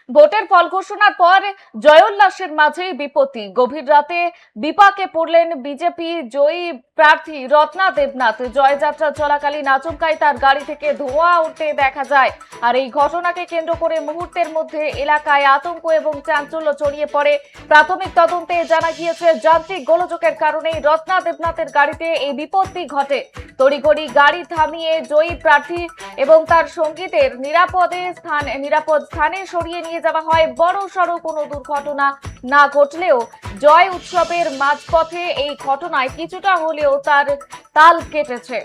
ভোটের ফল ঘোষণার পর জয়োল্লাসের মাঝেই বিপত্তি। গভীর রাতে বিপাকে পড়লেন বিজেপি জয়ী প্রার্থী রত্না দেবনাথ। জয়যাত্রা চলাকালীন আচমকাই তার গাড়ি থেকে ধোঁয়া উঠতে দেখা যায়। আর এই ঘটনাকে কেন্দ্র করে মুহূর্তের মধ্যে এলাকায় আতঙ্ক এবং চাঞ্চল্য ছড়িয়ে পড়ে। প্রাথমিক তদন্তে জানা গিয়েছে যান্ত্রিক গোলযোগের কারণেই রত্না দেবনাথের গাড়িতে এই বিপত্তি ঘটে। তড়িঘড়ি গাড়ি থামিয়ে জয়ী প্রার্থী এবং তার সঙ্গীদের নিরাপদ স্থানে সরিয়ে নিয়ে যাওয়া হয়। বড় সড়ো কোনো দুর্ঘটনা না ঘটলেও জয় উৎসবের মাঝপথে এই ঘটনায় কিছুটা হলেও তার তাল কেটেছে।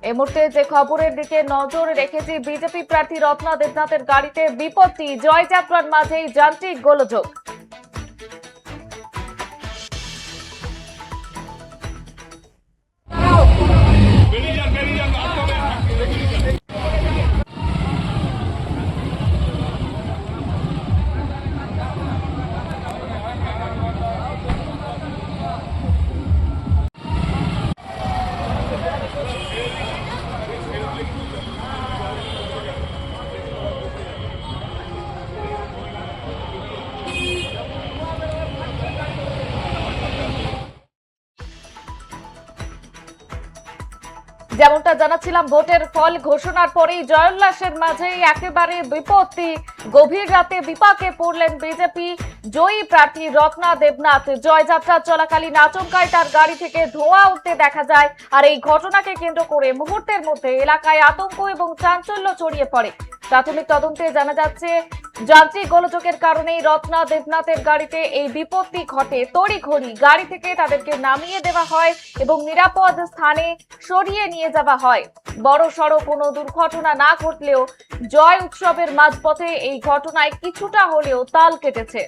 এই মুহূর্তে যে খবরের দিকে নজর রেখেছি, বিজেপি প্রার্থী রত্না দেবনাথের গাড়িতে বিপত্তি, জয়যাত্রার মাঝেই যান্ত্রিক গোলযোগ। যেমনটা জানাচ্ছিলাম, ভোটের ফল ঘোষণার পরেই জয়োল্লাসের মাঝেই একেবারে বিপত্তি। গভীর রাতে বিপাকে পড়লেন বিজেপি জয়ী প্রার্থী রত্না দেবনাথ। জয়যাত্রা চলাকালীন আচমকাই তার গাড়ি থেকে ধোঁয়া উঠতে দেখা যায়। আর এই ঘটনাকে কেন্দ্র করে মুহূর্তের মধ্যে এলাকায় আতঙ্ক এবং চাঞ্চল্য ছড়িয়ে পড়ে। প্রাথমিক তদন্তে জানা যাচ্ছে যান্ত্রিক গোলযোগের কারণেই রত্না দেবনাথের গাড়িতে এই বিপত্তি ঘটে। তড়িঘড়ি গাড়ি থেকে তাদেরকে নামিয়ে দেওয়া হয় এবং নিরাপদ স্থানে সরিয়ে নিয়ে যাওয়া হয়। বড় সড়ো কোনো দুর্ঘটনা না ঘটলেও জয় উৎসবের মাঝপথে এই ঘটনায় কিছুটা হলেও তাল কেটেছে।